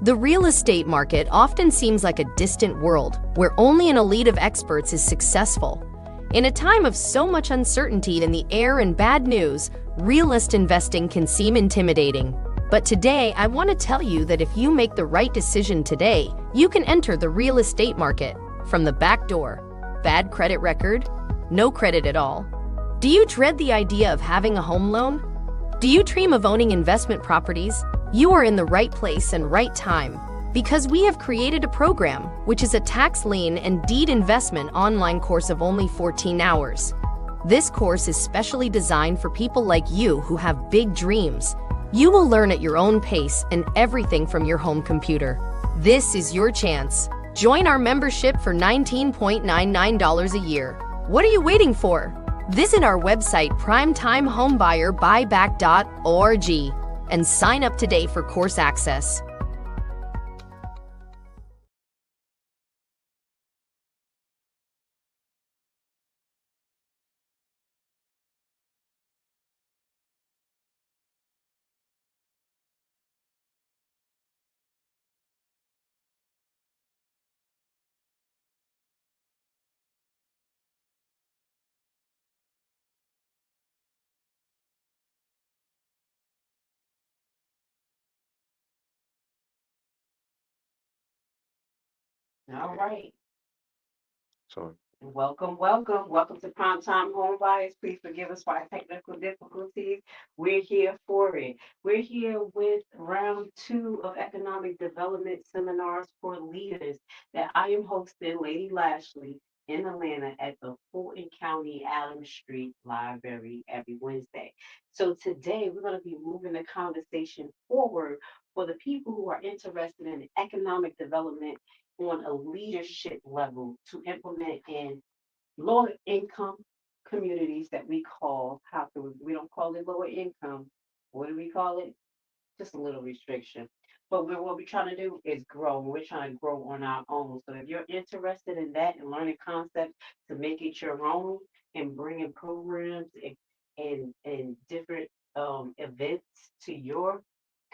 The real estate market often seems like a distant world where only an elite of experts is successful. In a time of so much uncertainty in the air and bad news, real estate investing can seem intimidating. But today, I want to tell you that if you make the right decision today, you can enter the real estate market from the back door. Bad credit record? No credit at all. Do you dread the idea of having a home loan? Do you dream of owning investment properties? You are in the right place and right time, because we have created a program which is a tax lien and deed investment online course of only 14 hours. This course is specially designed for people like you who have big dreams. You will learn at your own pace and everything from your home computer. This is your chance. Join our membership for $19.99 a year. What are you waiting for? Visit our website primetimehomebuyerBuyback.org and sign up today for course access. All right. So, Welcome to Primetime Home Buyers. Please forgive us for our technical difficulties. We're here for it. We're here with round two of economic development seminars for leaders that I am hosting, Lady Lashley, in Atlanta at the Fulton County Adams Street Library every Wednesday. So today we're going to be moving the conversation forward for the people who are interested in economic development on a leadership level to implement in lower income communities that we call, how can we don't call it lower income. What do we call it? Just a little restriction. But what we're trying to do is grow. We're trying to grow on our own. So if you're interested in that and learning concepts to make it your own and bringing programs and different events to your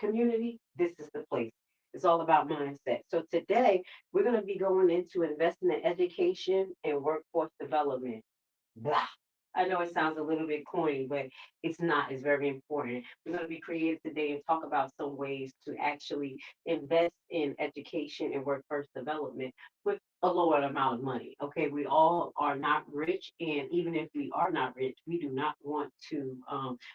community, this is the place. It's all about mindset. So today we're going to be going into investing in education and workforce development. Blah. I know it sounds a little bit corny, but it's not. It's very important. We're going to be creative today and talk about some ways to actually invest in education and workforce development with a lower amount of money. Okay, we all are not rich, and even if we are not rich, we do not want to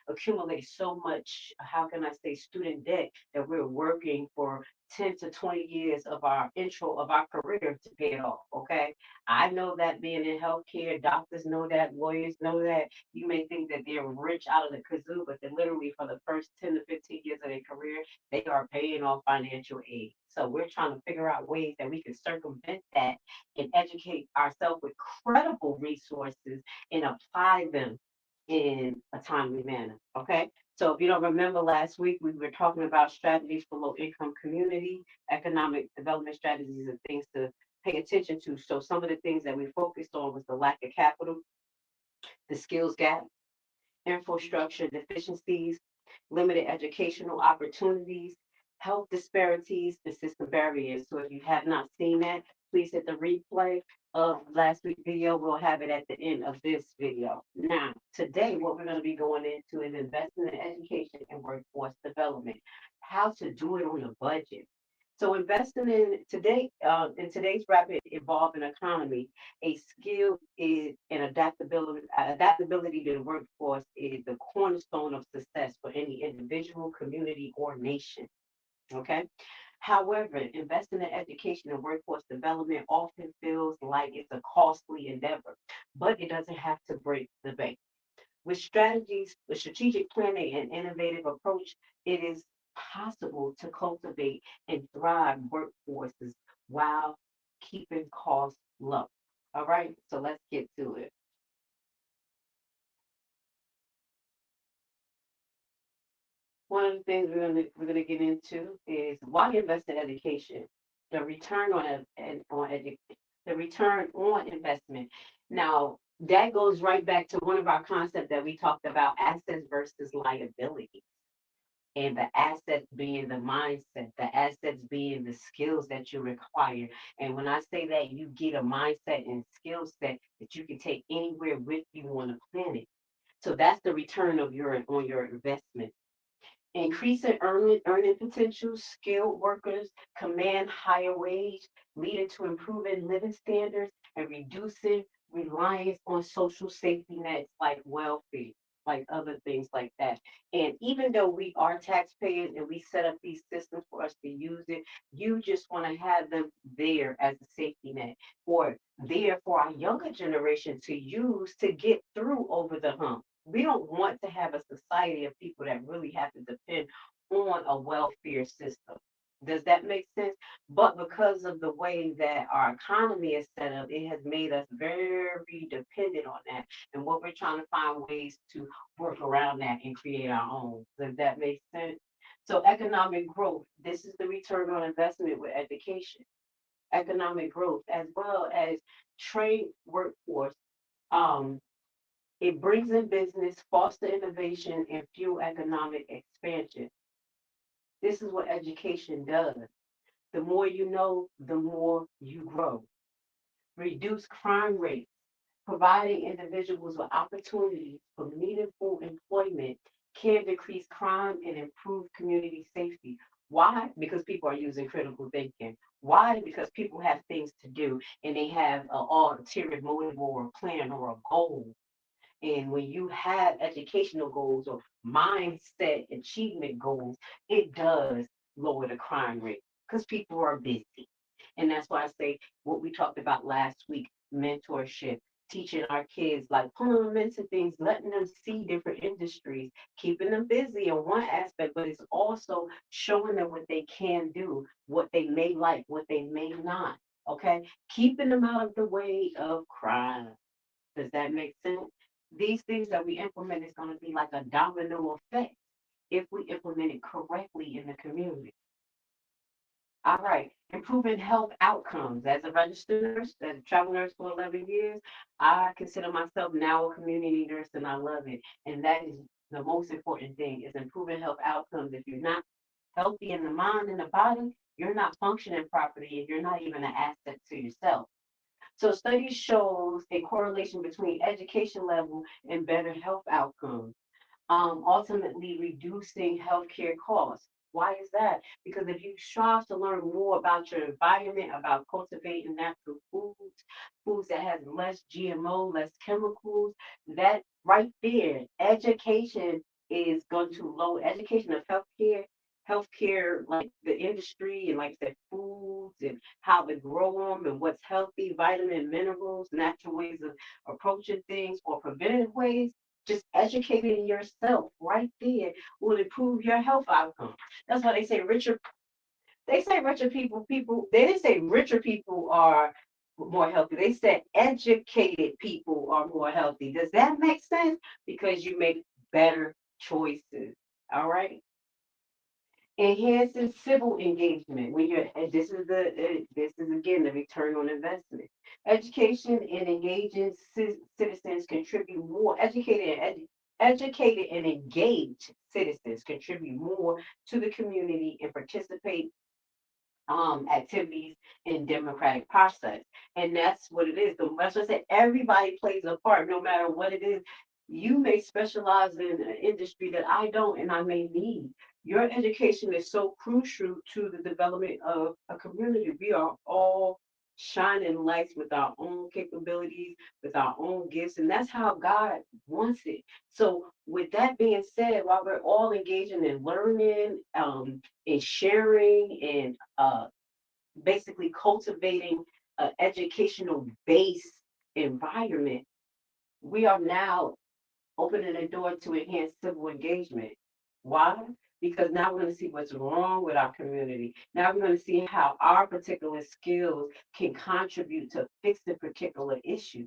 accumulate so much. How can I say student debt that we're working for 10 to 20 years of our intro of our career to pay it off. Okay, I know that being in healthcare, doctors know that, lawyers know that. You may think that they're rich out of the kazoo, but they're literally for the first 10 to 15 years of their career, they are paying off financial aid. So we're trying to figure out ways that we can circumvent that and educate ourselves with credible resources and apply them in a timely manner. Okay. So if you don't remember last week, we were talking about strategies for low income community, economic development strategies and things to pay attention to. So some of the things that we focused on was the lack of capital, the skills gap, infrastructure deficiencies, limited educational opportunities, health disparities, and system barriers. So if you have not seen that, please hit the replay of last week's video. We'll have it at the end of this video. Now, today, what we're going to be going into is investing in education and workforce development, how to do it on a budget. So investing in today's rapid evolving economy, a skill is an adaptability to the workforce is the cornerstone of success for any individual, community, or nation. Okay. However, investing in education and workforce development often feels like it's a costly endeavor, but it doesn't have to break the bank. With strategic planning and innovative approach, it is possible to cultivate and thrive workforces while keeping costs low. All right, so let's get to it. One of the things we're gonna get into is why invest in education, the return on the return on investment. Now that goes right back to one of our concepts that we talked about: assets versus liability. and the assets being the mindset, the assets being the skills that you require. And when I say that, you get a mindset and skill set that you can take anywhere with you on the planet. So that's the return of your on your investment. Increasing earning potential, skilled workers command higher wage, leading to improving living standards and reducing reliance on social safety nets like welfare, like other things like that. And even though we are taxpayers and we set up these systems for us to use it, you just want to have them there as a safety net or there for our younger generation to use to get through over the hump. We don't want to have a society of people that really have to depend on a welfare system. Does that make sense? But because of the way that our economy is set up, it has made us very dependent on that. And what we're trying to find ways to work around that and create our own. Does that make sense? So economic growth, this is the return on investment with education. Economic growth as well as trained workforce. Um, it brings in business, foster innovation, and fuel economic expansion. This is what education does. The more you know, the more you grow. Reduce crime rates, providing individuals with opportunities for meaningful employment can decrease crime and improve community safety. Why? Because people are using critical thinking. Why? Because people have things to do and they have an ulterior motive or a plan or a goal. And when you have educational goals or mindset achievement goals, it does lower the crime rate because people are busy. And that's why I say what we talked about last week, mentorship, teaching our kids, like pulling them into things, letting them see different industries, keeping them busy in one aspect, but it's also showing them what they can do, what they may like, what they may not. Okay. Keeping them out of the way of crime. Does that make sense? These things that we implement is going to be like a domino effect if we implement it correctly in the community. All right, improving health outcomes. As a registered nurse, as a travel nurse for 11 years, I consider myself now a community nurse and I love it. And that is the most important thing is improving health outcomes. If you're not healthy in the mind and the body, you're not functioning properly and you're not even an asset to yourself. So studies shows a correlation between education level and better health outcomes, ultimately reducing healthcare costs. Why is that? Because if you strive to learn more about your environment, about cultivating natural foods, foods that has less GMO, less chemicals, that right there, education is going to lower education of healthcare, like the industry and like I said, foods and how to grow them and what's healthy, vitamin, minerals, natural ways of approaching things or preventative ways. Just educating yourself right there will improve your health outcome. That's why they say richer people, they didn't say richer people are more healthy. They said educated people are more healthy. Does that make sense? Because you make better choices. All right. Enhancing civil engagement when you're this is again the return on investment. Education and engaging citizens contribute more. Educated and engaged citizens contribute more to the community and participate activities in democratic process. And that's what it is. That's what I said. Everybody plays a part, no matter what it is. You may specialize in an industry that I don't, and I may need. Your education is so crucial to the development of a community. We are all shining lights with our own capabilities, with our own gifts, and that's how God wants it. So, with that being said, while we're all engaging in learning, and sharing, and basically cultivating an educational base environment, we are now opening the door to enhance civil engagement. Why? Because now we're going to see what's wrong with our community. Now we're going to see how our particular skills can contribute to fix the particular issue.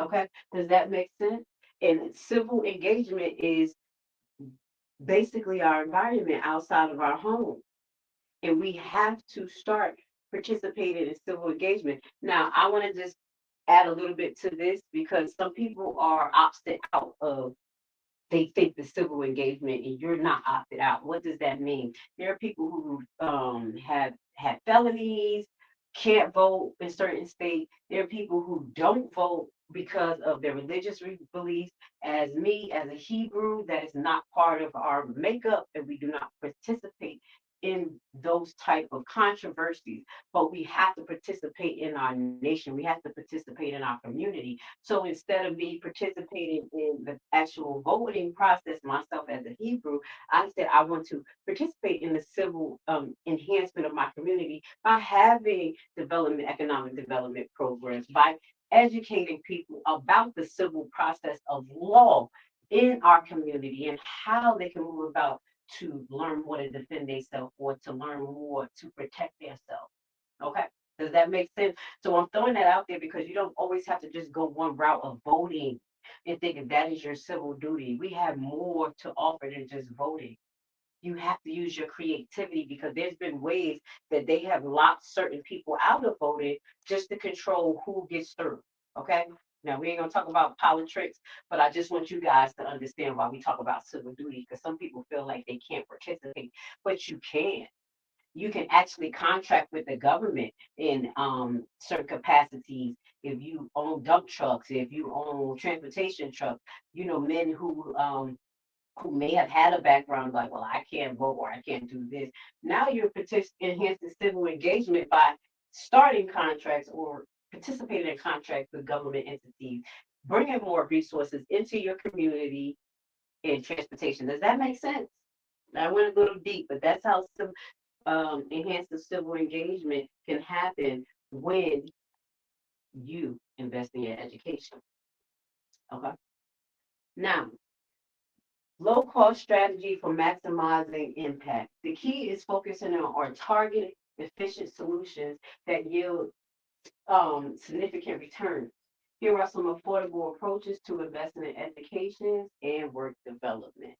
Okay, does that make sense? And civil engagement is basically our environment outside of our home. And we have to start participating in civil engagement. Now, I want to just add a little bit to this because some people are opted out of they think the civil engagement and you're not opted out. What does that mean? There are people who have had felonies, can't vote in certain states. There are people who don't vote because of their religious beliefs. As me, as a Hebrew, that is not part of our makeup, and we do not participate in those type of controversies. But we have to participate in our nation. We have to participate in our community. So instead of me participating in the actual voting process myself as a Hebrew, I said I want to participate in the civil enhancement of my community by having economic development programs, by educating people about the civil process of law in our community and how they can move about to learn more to defend themselves or to learn more to protect themselves. Okay. Does that make sense? So I'm throwing that out there because you don't always have to just go one route of voting and thinking that is your civil duty. We have more to offer than just voting. You have to use your creativity because there's been ways that they have locked certain people out of voting just to control who gets through. Okay. Now we ain't gonna talk about politics, but I just want you guys to understand why we talk about civil duty because some people feel like they can't participate, but you can. You can actually contract with the government in certain capacities. If you own dump trucks, if you own transportation trucks, men who may have had a background like, well, I can't vote or I can't do this. Now you're enhancing civil engagement by starting contracts or participating in contracts with government entities, bringing more resources into your community in transportation. Does that make sense? I went a little deep, but that's how enhanced civil engagement can happen when you invest in your education. Okay. Now, low cost strategy for maximizing impact. The key is focusing on targeted, efficient solutions that yield significant returns. Here are some affordable approaches to investing in education and work development.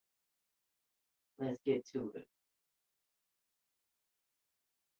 Let's get to it.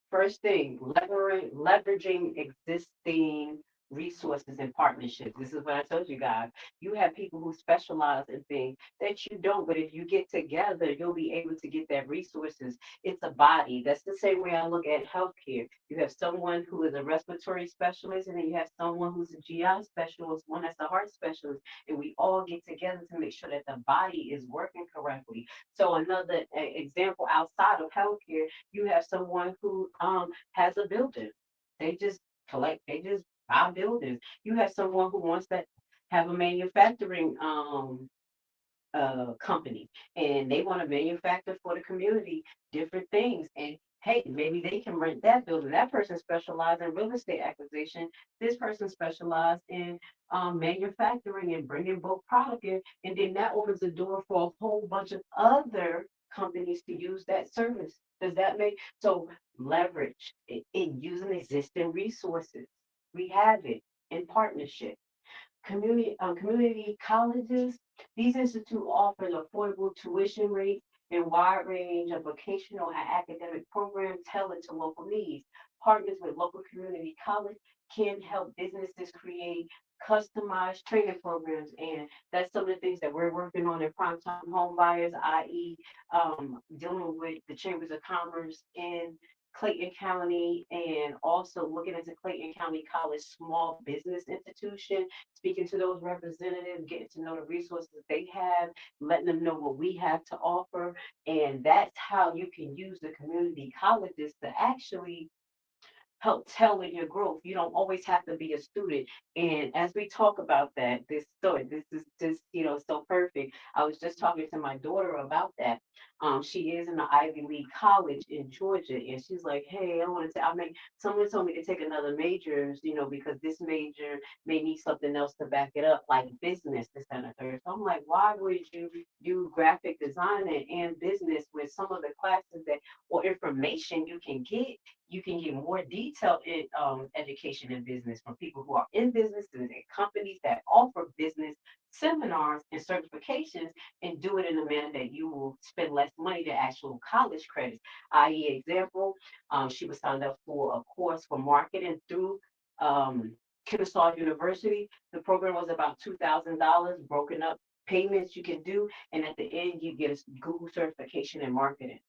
First thing, leveraging existing resources and partnerships. This is what I told you guys. You have people who specialize in things that you don't, but if you get together, you'll be able to get that resources. It's a body. That's the same way I look at healthcare. You have someone who is a respiratory specialist, and then you have someone who's a GI specialist, one that's a heart specialist, and we all get together to make sure that the body is working correctly. So another example outside of healthcare, you have someone who has a building. They just buy buildings. You have someone who wants to have a manufacturing company and they want to manufacture for the community different things. And hey, maybe they can rent that building. That person specialized in real estate acquisition. This person specialized in manufacturing and bringing bulk product in. And then that opens the door for a whole bunch of other companies to use that service. Does that make so? Leverage in using existing resources. We have it in partnership. Community colleges, these institutes offer affordable tuition rates and wide range of vocational and academic programs tailored to local needs. Partners with local community college can help businesses create customized training programs, and that's some of the things that we're working on in Primetime Home Buyers, i.e., dealing with the chambers of commerce in Clayton County and also looking into Clayton County College Small Business Institution, speaking to those representatives, getting to know the resources they have, letting them know what we have to offer. And that's how you can use the community colleges to actually help tailor your growth. You don't always have to be a student. And as we talk about that, this story, this is just, so perfect. I was just talking to my daughter about that. She is in the Ivy League college in Georgia, and she's like, "Hey, I want to. I mean, someone told me to take another majors, because this major may need something else to back it up, like business, this and the third." So I'm like, "Why would you do graphic design and business with some of the classes that or information you can get?" You can get more detailed in education and business from people who are in businesses and companies that offer business seminars and certifications and do it in a manner that you will spend less money than actual college credits. I.e., example, she was signed up for a course for marketing through Kennesaw University. The program was about $2,000 broken up payments you can do, and at the end you get a Google certification in marketing,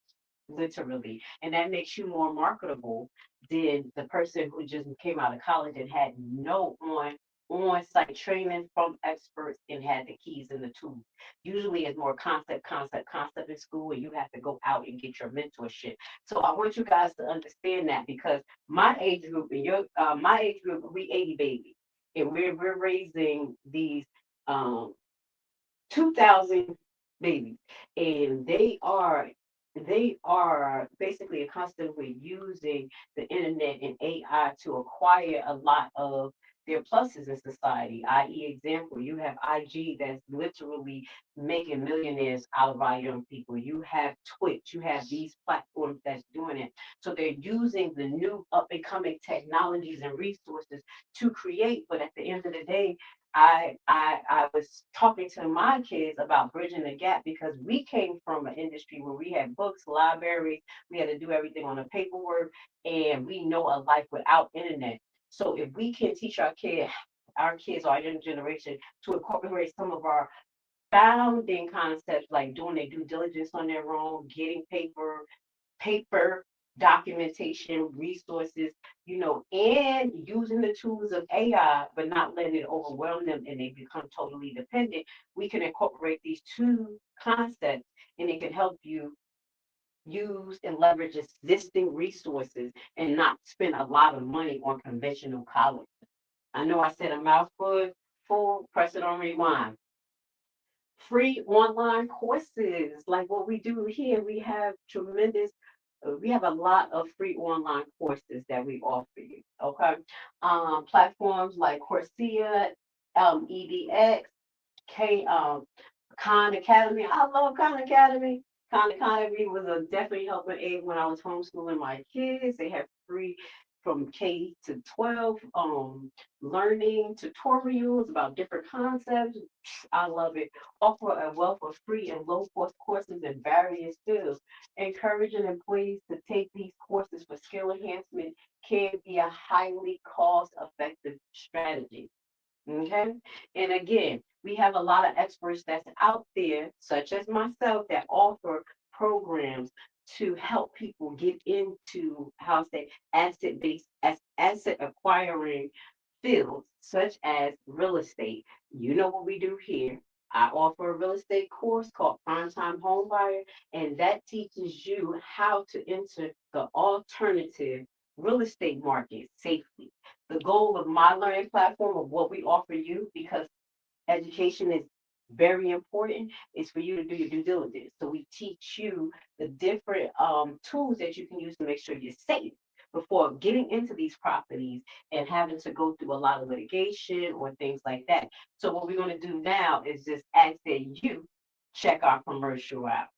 literally. And that makes you more marketable than the person who just came out of college and had no on-site training from experts and had the keys and the tools. Usually it's more concept in school, and you have to go out and get your mentorship. So I want you guys to understand that, because my age group and my age group, we 80 babies, and we're raising these um 2,000 babies, and they are basically accustomed with using the internet and AI to acquire a lot of their pluses in society. I.e., example, you have IG that's literally making millionaires out of our young people. You have Twitch, you have these platforms that's doing it. So they're using the new up and coming technologies and resources to create. But at the end of the day, I was talking to my kids about bridging the gap, because we came from an industry where we had books, libraries, we had to do everything on the paperwork, and we know a life without internet. So if we can teach our kids, our young generation, to incorporate some of our founding concepts, like doing their due diligence on their own, getting paper documentation, resources, and using the tools of AI, but not letting it overwhelm them and they become totally dependent. We can incorporate these two concepts, and it can help you use and leverage existing resources and not spend a lot of money on conventional college. I know I said a mouthful, full, press it on rewind. Free online courses like what we do here. We have a lot of free online courses that we offer you. Okay. Platforms like Coursera, EDX, K Khan Academy. I love Khan Academy. Khan Academy was a definitely helping aid when I was homeschooling my kids. They have free from K to 12 learning tutorials about different concepts. I love it. Offer a wealth of free and low cost courses in various fields. Encouraging employees to take these courses for skill enhancement can be a highly cost effective strategy. Okay. And again, we have a lot of experts that's out there, such as myself, that offer programs to help people get into, how to say, asset acquiring fields, such as real estate. You know what we do here. I offer a real estate course called Primetime Home Buyer, and that teaches you how to enter the alternative real estate market safely. The goal of my learning platform, of what we offer you, because education is very important, is for you to do your due diligence. So we teach you the different tools that you can use to make sure you're safe before getting into these properties and having to go through a lot of litigation or things like that. So what we're going to do now is just ask that you check our commercial out.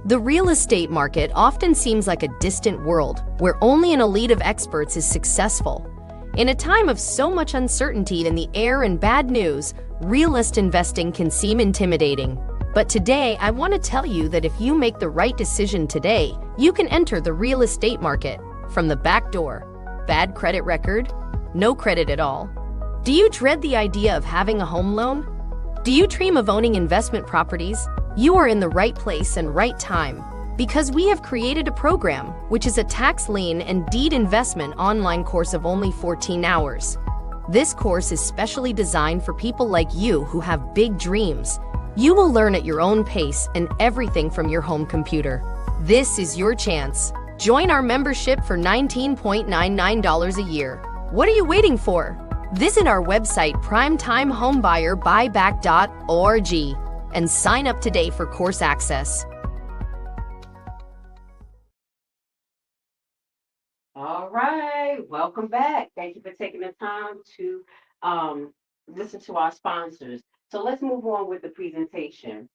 The real estate market often seems like a distant world where only an elite of experts is successful. In a time of so much uncertainty in the air and bad news, realist investing can seem intimidating. But today, I want to tell you that if you make the right decision today, you can enter the real estate market from the back door. Bad credit record? No credit at all? Do you dread the idea of having a home loan? Do you dream of owning investment properties? You are in the right place and right time, because we have created a program which is a tax lien and deed investment online course of only 14 hours. This course is specially designed for people like you who have big dreams. You will learn at your own pace and everything from your home computer. This is your chance. Join our membership for $19.99 a year. What are you waiting for? Visit our website primetimehomebuyerBuyback.org and sign up today for course access. All right, welcome back. Thank you for taking the time to listen to our sponsors. So let's move on with the presentation.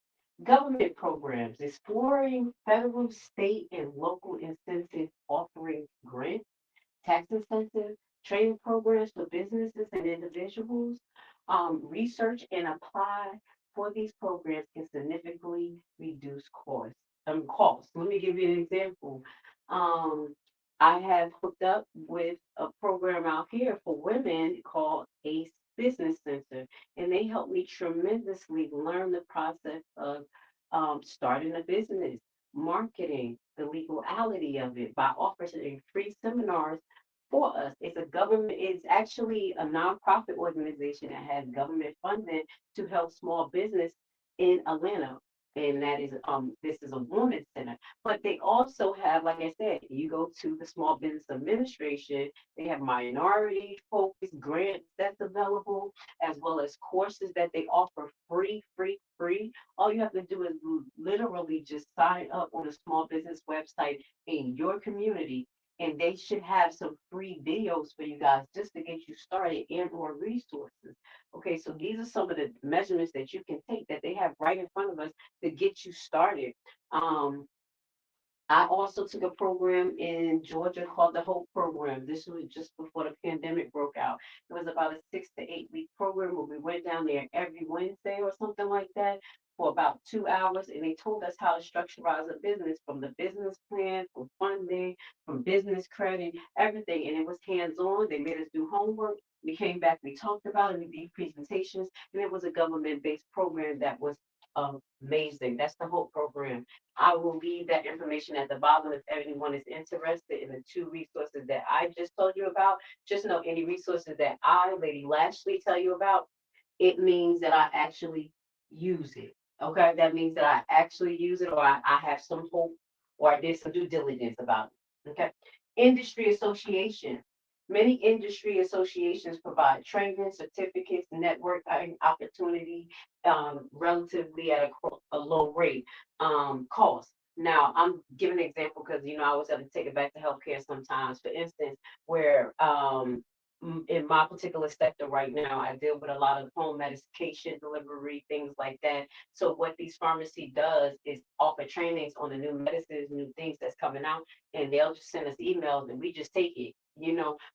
Government programs: exploring federal, state, and local incentives offering grant, tax incentive, training programs for businesses and individuals. Research and apply for these programs can significantly reduce costs. Let me give you an example. Um, I have hooked up with a program out here for women called ACE Business Center, and they helped me tremendously learn the process of starting a business, marketing, the legality of it by offering free seminars for us. It's actually a nonprofit organization that has government funding to help small business in Atlanta. And that is this is a women's center. But they also have, like I said, you go to the Small Business Administration, they have minority focused grants that's available, as well as courses that they offer free, free, free. All you have to do is literally just sign up on a small business website in your community, and they should have some free videos for you guys just to get you started and or resources. Okay, so these are some of the measurements that you can take that they have right in front of us to get you started. Um, I also took a program in Georgia called the Hope Program. This was just before the pandemic broke out. It was about a 6 to 8 week program where we went down there every Wednesday or something like that for about 2 hours. And they told us how to structureize a business, from the business plan, from funding, from business credit, everything. And it was hands on. They made us do homework. We came back, we talked about it, we did presentations, and it was a government based program that was amazing. That's the Hope Program. I will leave that information at the bottom if anyone is interested in the two resources that I just told you about. Just know any resources that I, Lady Lashley, tell you about, it means that I actually use it. Okay, that means that I actually use it, or I have some hope, or I did some due diligence about it. Okay, industry association. Many industry associations provide training, certificates, networking opportunity relatively at a low rate cost. Now, I'm giving an example because I always have to take it back to healthcare sometimes. For instance, where in my particular sector right now, I deal with a lot of home medication delivery, things like that. So what these pharmacy does is offer trainings on the new medicines, new things that's coming out, and they'll just send us emails and we just take it.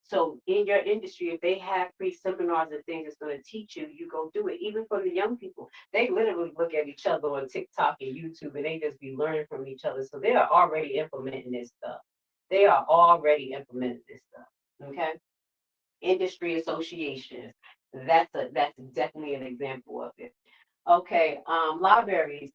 So in your industry, if they have free seminars and things that's going to teach you, you go do it. Even for the young people, they literally look at each other on TikTok and YouTube, and they just be learning from each other. So they are already implementing this stuff. They are already implementing this stuff. Okay, industry associations. That's definitely an example of it. Okay, libraries.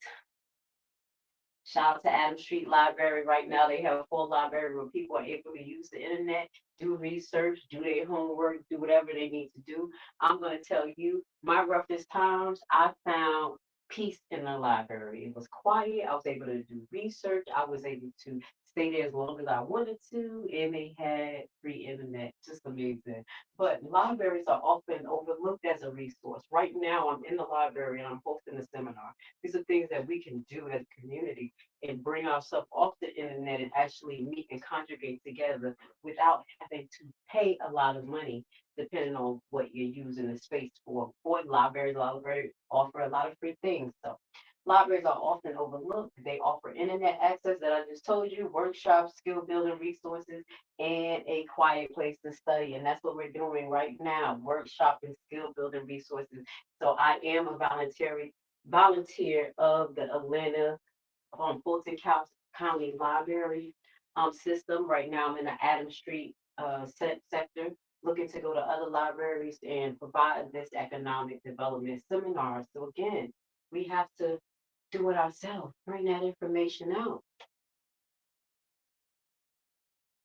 Shout out to Adam Street Library. Right now, they have a full library where people are able to use the internet, do research, do their homework, do whatever they need to do. I'm going to tell you, my roughest times, I found peace in the library. It was quiet. I was able to do research. I was able to stay there as long as I wanted to, and they had free internet. Just amazing. But libraries are often overlooked as a resource. Right now, I'm in the library and I'm hosting a seminar. These are things that we can do as a community and bring ourselves off the internet and actually meet and congregate together without having to pay a lot of money, depending on what you're using the space for. For libraries offer a lot of free things. So libraries are often overlooked. They offer internet access that I just told you, workshops, skill building resources, and a quiet place to study. And that's what we're doing right now, workshop and skill building resources. So I am a volunteer of the Atlanta Fulton County Library system. Right now, I'm in the Adams Street sector, looking to go to other libraries and provide this economic development seminar. So again, we have to do it ourselves, bring that information out.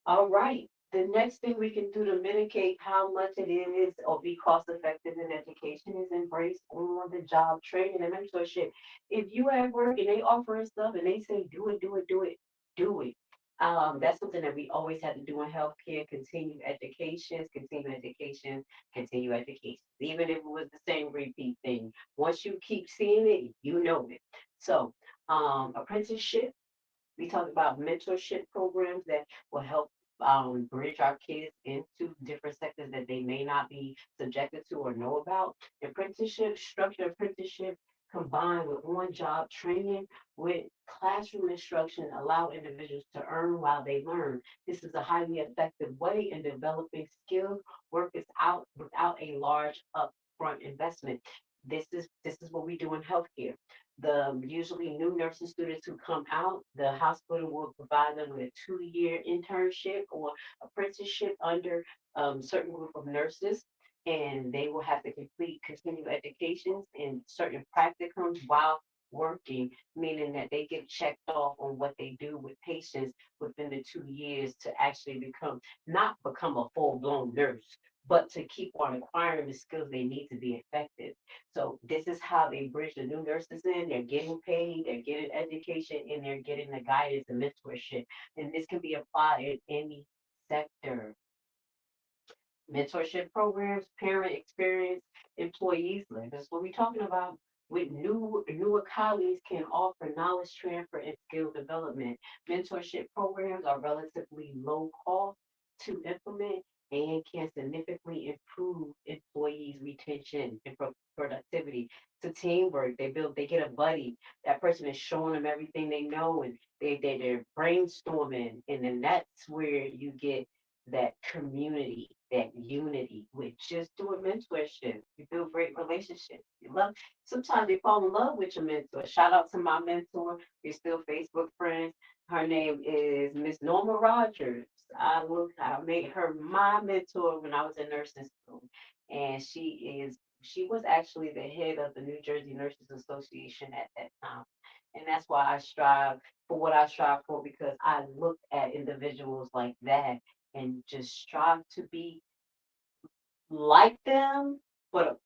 All right. The next thing we can do to mitigate how much it is or be cost effective in education is embrace on the job training and mentorship. If you at work and they offering stuff and they say do it, do it, do it, do it. That's something that we always had to do in healthcare, continue education, even if it was the same repeat thing. Once you keep seeing it, you know it. So, apprenticeship, we talked about mentorship programs that will help bridge our kids into different sectors that they may not be subjected to or know about. Apprenticeship, structured apprenticeship combined with on-job training with classroom instruction allow individuals to earn while they learn. This is a highly effective way in developing skilled workers out without a large upfront investment. This is what we do in healthcare. The usually new nursing students who come out, the hospital will provide them with a 2 year internship or apprenticeship under certain group of nurses. and they will have to complete continuing educations and certain practicums while working, meaning that they get checked off on what they do with patients within the 2 years to actually not become a full-blown nurse, but to keep on acquiring the skills they need to be effective. So this is how they bridge the new nurses in. They're getting paid, they're getting education, and they're getting the guidance and mentorship. And this can be applied in any sector. Mentorship programs, parent experience, employees live. That's what we're talking about. With newer colleagues can offer knowledge transfer and skill development. Mentorship programs are relatively low cost to implement and can significantly improve employees' retention and productivity. It's a teamwork. They get a buddy. That person is showing them everything they know, and they're brainstorming, and then that's where you get that community, that unity with just doing mentorship. You build great relationships. You love, sometimes you fall in love with your mentor. Shout out to my mentor. We're still Facebook friends. Her name is Miss Norma Rogers. I made her my mentor when I was in nursing school. And she was actually the head of the New Jersey Nurses Association at that time. And that's why I strive for what I strive for, because I look at individuals like that and just strive to be like them, but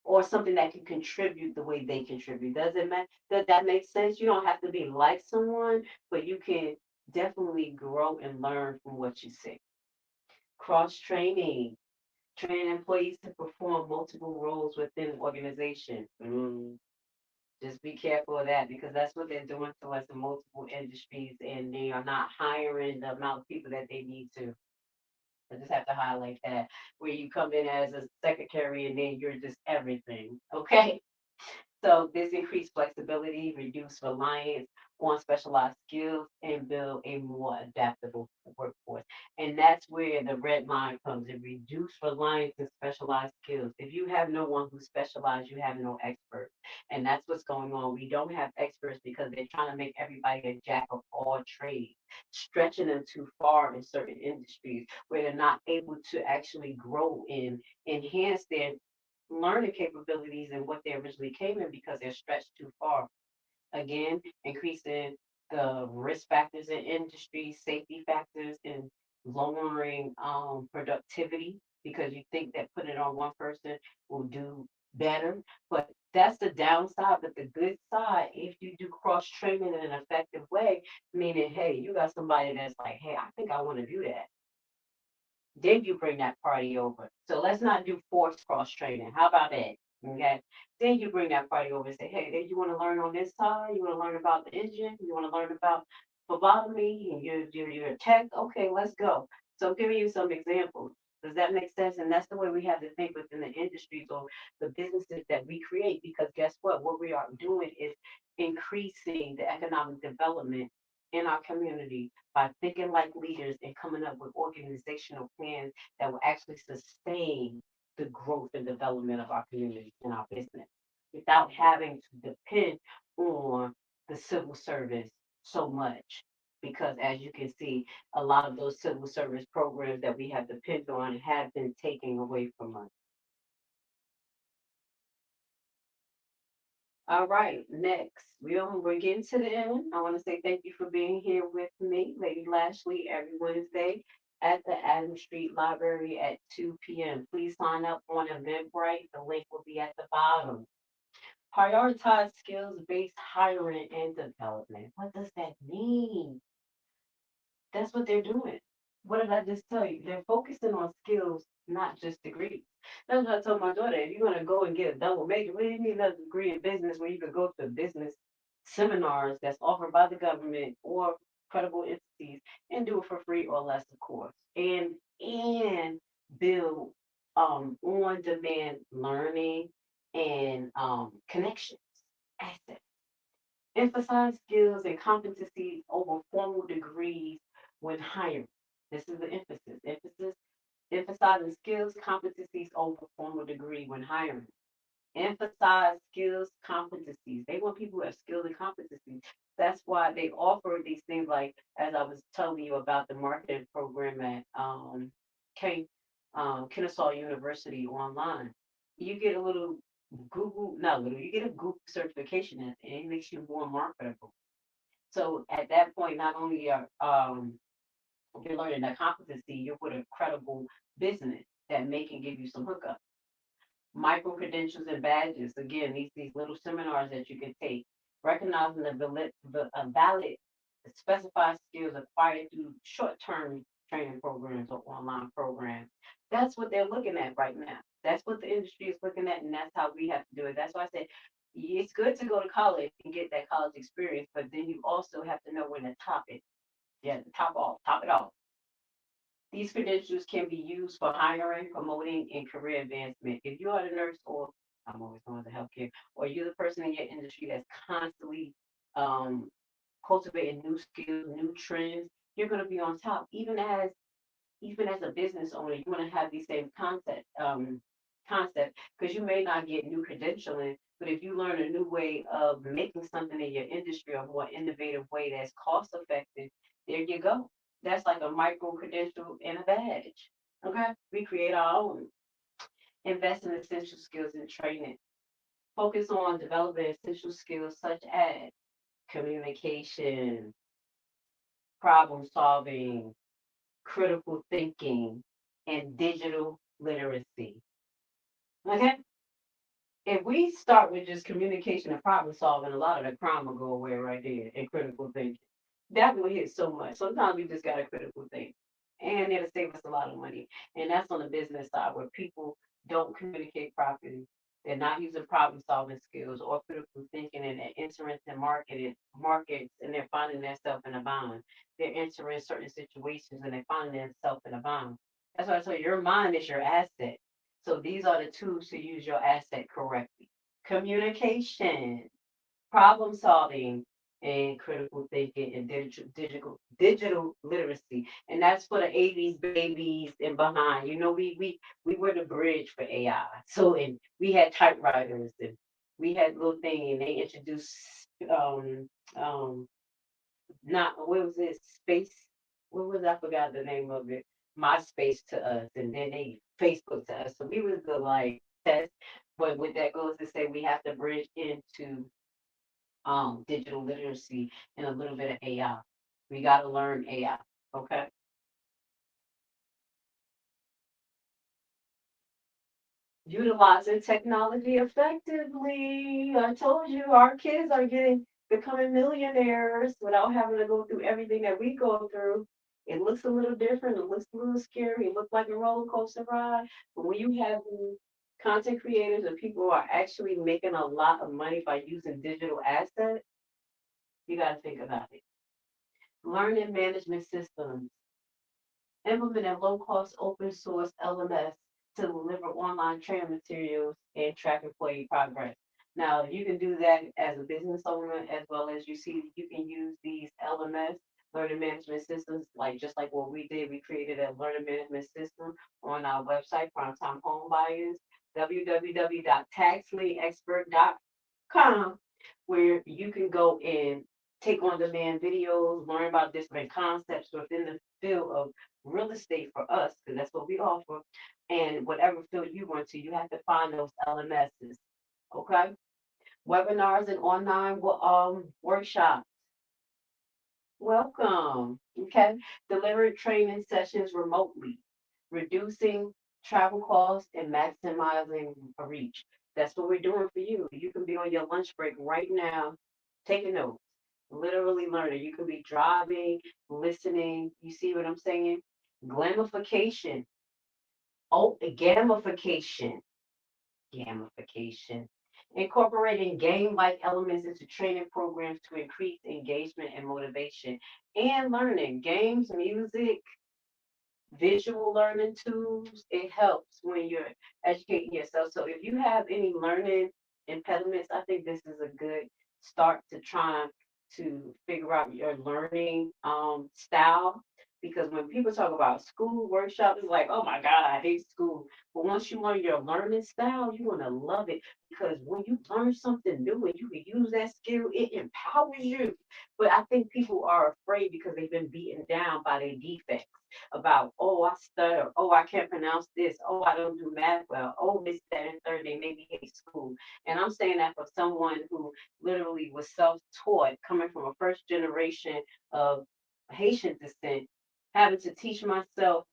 or something that can contribute the way they contribute. Does that make sense? You don't have to be like someone, but you can definitely grow and learn from what you see. Cross training, train employees to perform multiple roles within an organization. Just be careful of that, because that's what they're doing to us in multiple industries, and they are not hiring the amount of people that they need to. I just have to highlight that, where you come in as a secretary and then you're just everything. Okay. So this increased flexibility, reduce reliance on specialized skills, and build a more adaptable workforce. And that's where the red line comes in: reduce reliance on specialized skills. If you have no one who specializes, you have no experts. And that's what's going on. We don't have experts because they're trying to make everybody a jack of all trades, stretching them too far in certain industries where they're not able to actually grow and enhance their learning capabilities and what they originally came in, because they're stretched too far. Again, increasing the risk factors in industry, safety factors, and lowering productivity, because you think that putting it on one person will do better. But that's the downside. But the good side, if you do cross training in an effective way, meaning, hey, you got somebody that's like, hey, I think I want to do that, then you bring that party over. So let's not do forced cross training. How about that? Okay. Then you bring that party over and say, hey, then you want to learn on this side? You want to learn about the engine? You want to learn about phlebotomy and you're a tech? Okay, let's go. So I'm giving you some examples. Does that make sense? And that's the way we have to think within the industries or the businesses that we create. Because guess what? What we are doing is increasing the economic development in our community by thinking like leaders and coming up with organizational plans that will actually sustain the growth and development of our community and our business without having to depend on the civil service so much. Because as you can see, a lot of those civil service programs that we have depended on have been taken away from us. All right, next, we're getting to the end. I want to say thank you for being here with me, Lady Lashley, every Wednesday at the Adams Street Library at 2 p.m. Please sign up on Eventbrite. The link will be at the bottom. Prioritize skills-based hiring and development. What does that mean? That's what they're doing. What did I just tell you? They're focusing on skills, not just degrees. That's what I told my daughter. If you're gonna go and get a double major, what do you need another degree in business when you could go to business seminars that's offered by the government or credible entities and do it for free or less, of course. And build on demand learning and connections, assets. Emphasize skills and competencies over formal degrees when hiring. This is the emphasis. Emphasizing skills, competencies over formal degree when hiring. Emphasize skills, competencies. They want people who have skills and competencies. That's why they offer these things, like as I was telling you about the marketing program at K. Kennesaw University online. You get a little Google, not little, you get a Google certification and it makes you more marketable. So at that point, not only are you're learning that competency, you're with a credible business that may can give you some hookup. Micro credentials and badges. Again, these little seminars that you can take, recognizing the valid specified skills acquired through short-term training programs or online programs. That's what they're looking at right now. That's what the industry is looking at, and that's how we have to do it. That's why I said it's good to go to college and get that college experience, but then you also have to know when to top it. Yeah, top it off. These credentials can be used for hiring, promoting, and career advancement. If you are a nurse, or I'm always going to healthcare, or you're the person in your industry that's constantly um, cultivating new skills, new trends, you're going to be on top. Even as a business owner, you want to have these same concept because you may not get new credentialing, but if you learn a new way of making something in your industry, a more innovative way that's cost effective, there you go. That's like a micro credential and a badge. Okay, we create our own. Invest in essential skills and training. Focus on developing essential skills such as communication, problem solving, critical thinking, and digital literacy. Okay? If we start with just communication and problem solving, a lot of the crime will go away right there and critical thinking. That will hit so much. Sometimes we just got to critical think. And it'll save us a lot of money. And that's on the business side where people don't communicate properly. They're not using problem solving skills or critical thinking and they're entering the markets and they're finding themselves in a bind. They're entering certain situations and they're finding themselves in a bind. That's why I tell you your mind is your asset. So these are the tools to use your asset correctly. Communication, problem solving, and critical thinking and digital literacy. And that's for the 80s babies and behind. We were the bridge for AI. So and we had typewriters and we had little thing and they introduced um um not what was it space what was I forgot the name of it MySpace to us and then they Facebook to us. So we was the like test. But what that goes to say we have to bridge into digital literacy and a little bit of AI. We got to learn AI. Okay. Utilizing technology effectively. I told you our kids are becoming millionaires without having to go through everything that we go through. It looks a little different. It looks a little scary. It looks like a roller coaster ride. But when you have content creators and people who are actually making a lot of money by using digital assets, you got to think about it. Learning management systems. Implementing low-cost open source LMS to deliver online training materials and track employee progress. Now, you can do that as a business owner as well as you can use these LMS, learning management systems, like just like what we did. We created a learning management system on our website, Primetime Home Buyers, www.taxleyexpert.com, where you can go and take on demand videos, learn about different concepts within the field of real estate for us, because that's what we offer. And whatever field you want to, you have to find those LMSs. Okay. Webinars and online workshops. Welcome. Okay. Deliver training sessions remotely, reducing travel costs and maximizing reach. That's what we're doing for you. You can be on your lunch break right now, taking notes, literally learning. You can be driving, listening. You see what I'm saying? Glamification. Oh, gamification. Incorporating game-like elements into training programs to increase engagement and motivation and learning. Games, music, visual learning tools, it helps when you're educating yourself. So if you have any learning impediments, I think this is a good start to trying to figure out your learning style. Because when people talk about school workshops, it's like, oh my God, I hate school. But once you learn your learning style, you're gonna love it because when you learn something new and you can use that skill, it empowers you. But I think people are afraid because they've been beaten down by their defects about, oh, I stutter, oh, I can't pronounce this, oh, I don't do math well, oh, this, that, and third, they make me hate school. And I'm saying that for someone who literally was self-taught, coming from a first generation of Haitian descent, having to teach myself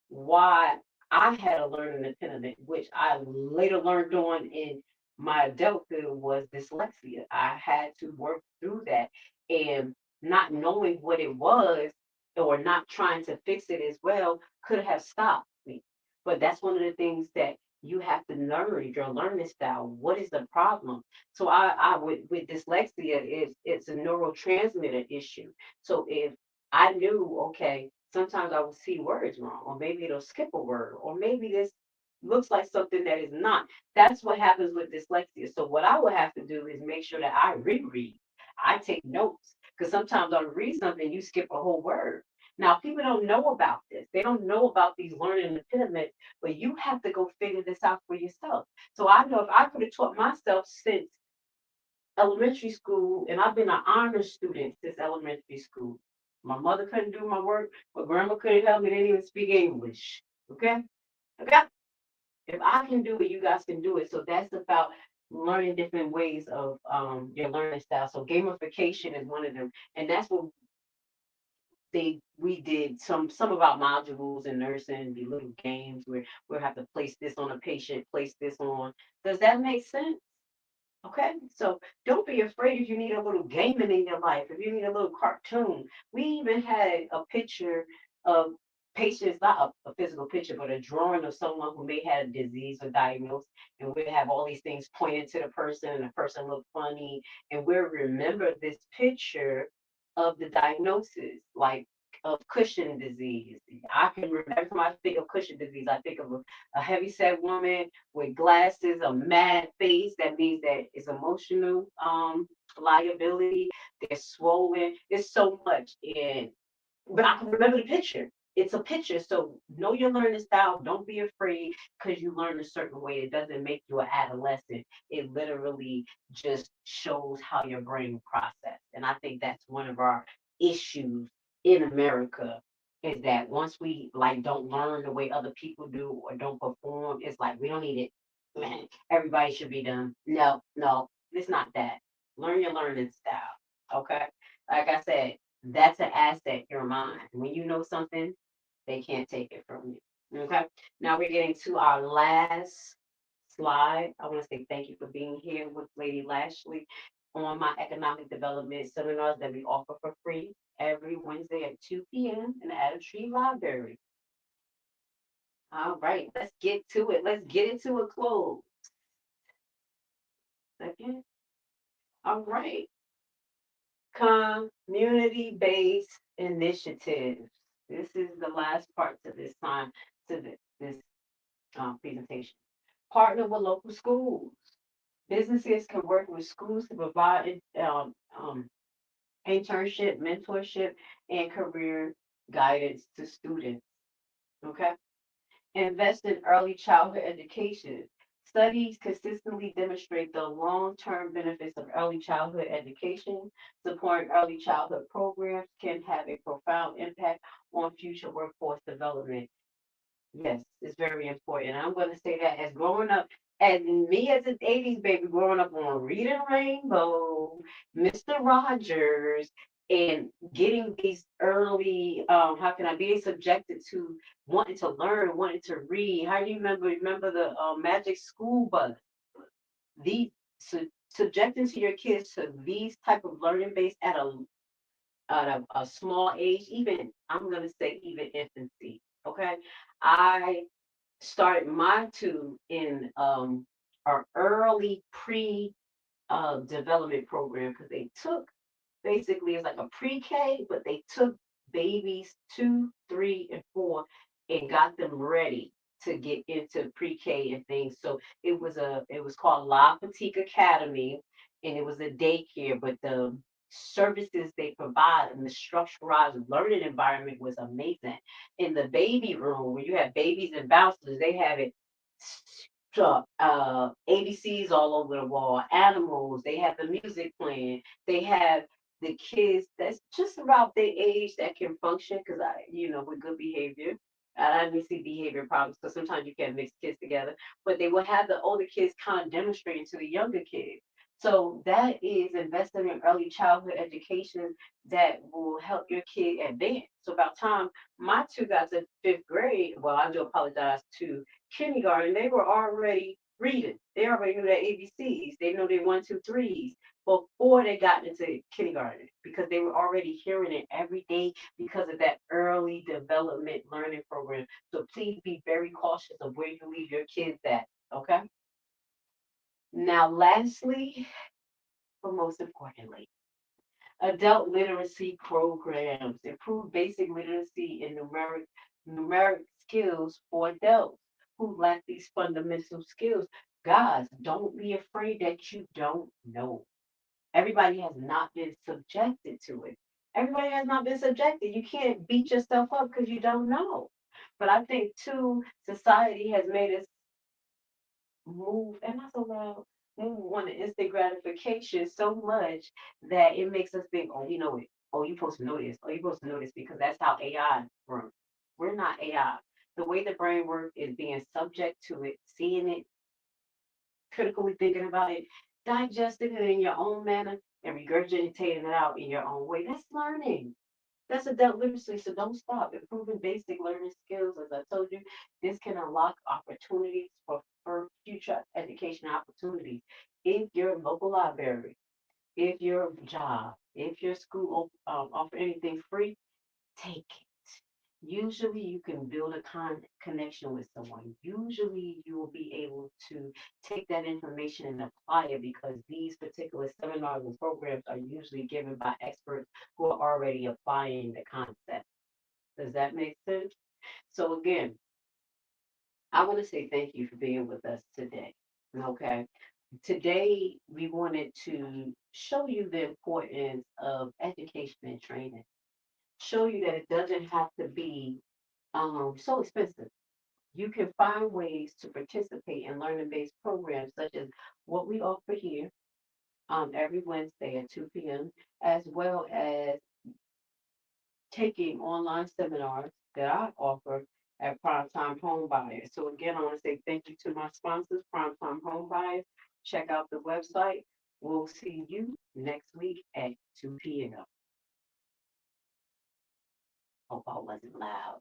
why I had a learning impediment, which I later learned on in my adulthood was dyslexia. I had to work through that and not knowing what it was or not trying to fix it as well could have stopped me. But that's one of the things that you have to learn your learning style. What is the problem? So I with dyslexia, it's a neurotransmitter issue. So if I knew, okay, sometimes I will see words wrong, or maybe it'll skip a word, or maybe this looks like something that is not. That's what happens with dyslexia. So what I would have to do is make sure that I reread. I take notes because sometimes I'll read something, you skip a whole word. Now, people don't know about this. They don't know about these learning impediments, but you have to go figure this out for yourself. So I know if I could have taught myself since elementary school, and I've been an honor student since elementary school. My mother couldn't do my work, my grandma couldn't help me, they didn't even speak English. Okay? Okay? If I can do it, you guys can do it. So that's about learning different ways of your learning style. So gamification is one of them. And that's what we did some of our modules in nursing, be little games where we'll have to place this on a patient, place this on. Does that make sense? Okay, so don't be afraid if you need a little gaming in your life, if you need a little cartoon. We even had a picture of patients, not a physical picture, but a drawing of someone who may have a disease or diagnosed, and we'd have all these things pointed to the person, and the person looked funny, and we'll remember this picture of the diagnosis, like of Cushing disease. I can remember every time I think of Cushing disease, I think of a heavy set woman with glasses, a mad face. That means that it's emotional liability. They're swollen. It's so much. And but I can remember the picture. It's a picture. So know your learning style. Don't be afraid because you learn a certain way. It doesn't make you an adolescent. It literally just shows how your brain process. And I think that's one of our issues in America is that once we like don't learn the way other people do or don't perform, it's like we don't need it. Man, everybody should be done. No, no, it's not that. Learn your learning style. Okay. Like I said, that's an asset, your mind. When you know something, they can't take it from you. Okay. Now we're getting to our last slide. I want to say thank you for being here with Lady Lashley on my economic development seminars that we offer for free every Wednesday at 2 p.m. in the Adam Tree Library. All right, let's get to it. Let's get it to a close. Second. All right. Community-based initiatives. This is the last part to this time to this presentation. Partner with local schools. Businesses can work with schools to provide internship, mentorship, and career guidance to students. Okay. Invest in early childhood education. Studies consistently demonstrate the long-term benefits of early childhood education. Supporting early childhood programs can have a profound impact on future workforce development. Yes, it's very important. I'm going to say that as growing up, as me as an 80s baby, growing up on Reading Rainbow, Mr. Rogers, and getting these early, how can I be subjected to wanting to learn, wanting to read? How do you remember the Magic School Bus? These subjecting to your kids to these type of learning base at a small age, even I'm gonna say even infancy. Okay, I started mine too in our early pre development program because they took basically it's like a pre-K, but they took babies 2, 3, and 4 and got them ready to get into pre-K and things. So it was called La Petite Academy and it was a daycare, but services they provide and the structurized learning environment was amazing. In the baby room, where you have babies and bouncers, they have it ABCs all over the wall, animals, they have the music playing, they have the kids that's just about their age that can function because with good behavior. I didn't see behavior problems because sometimes you can't mix kids together, but they will have the older kids kind of demonstrating to the younger kids. So that is investing in early childhood education that will help your kid advance. So about time my two got to fifth grade, well, I do apologize to kindergarten, they were already reading. They already knew their ABCs. They know their one, two, threes before they got into kindergarten because they were already hearing it every day because of that early development learning program. So please be very cautious of where you leave your kids at. Okay. Now, lastly, but most importantly, adult literacy programs improve basic literacy and numeric skills for adults who lack these fundamental skills. Guys, don't be afraid that you don't know. Everybody has not been subjected to it. Everybody has not been subjected. You can't beat yourself up because you don't know. But I think too, society has made us move, and not so loud, move on the instant gratification so much that it makes us think, oh, you know it. Oh, you're supposed to know this. Oh, you're supposed to know this because that's how AI works. We're not AI. The way the brain works is being subject to it, seeing it, critically thinking about it, digesting it in your own manner, and regurgitating it out in your own way. That's learning. That's adult literacy, so don't stop. Improving basic learning skills, as I told you, this can unlock opportunities for future education opportunities. If your local library, if your job, if your school offer anything free, take it. Usually you can build a connection with someone. Usually you will be able to take that information and apply it because these particular seminars and programs are usually given by experts who are already applying the concept. Does that make sense? So again, I want to say thank you for being with us today. Okay. Today we wanted to show you the importance of education and training. Show you that it doesn't have to be so expensive. You can find ways to participate in learning-based programs such as what we offer here every Wednesday at 2 p.m., as well as taking online seminars that I offer at Primetime Home Buyers. So again, I want to say thank you to my sponsors, Primetime Home Buyers. Check out the website. We'll see you next week at 2 p.m. Hope I wasn't loud.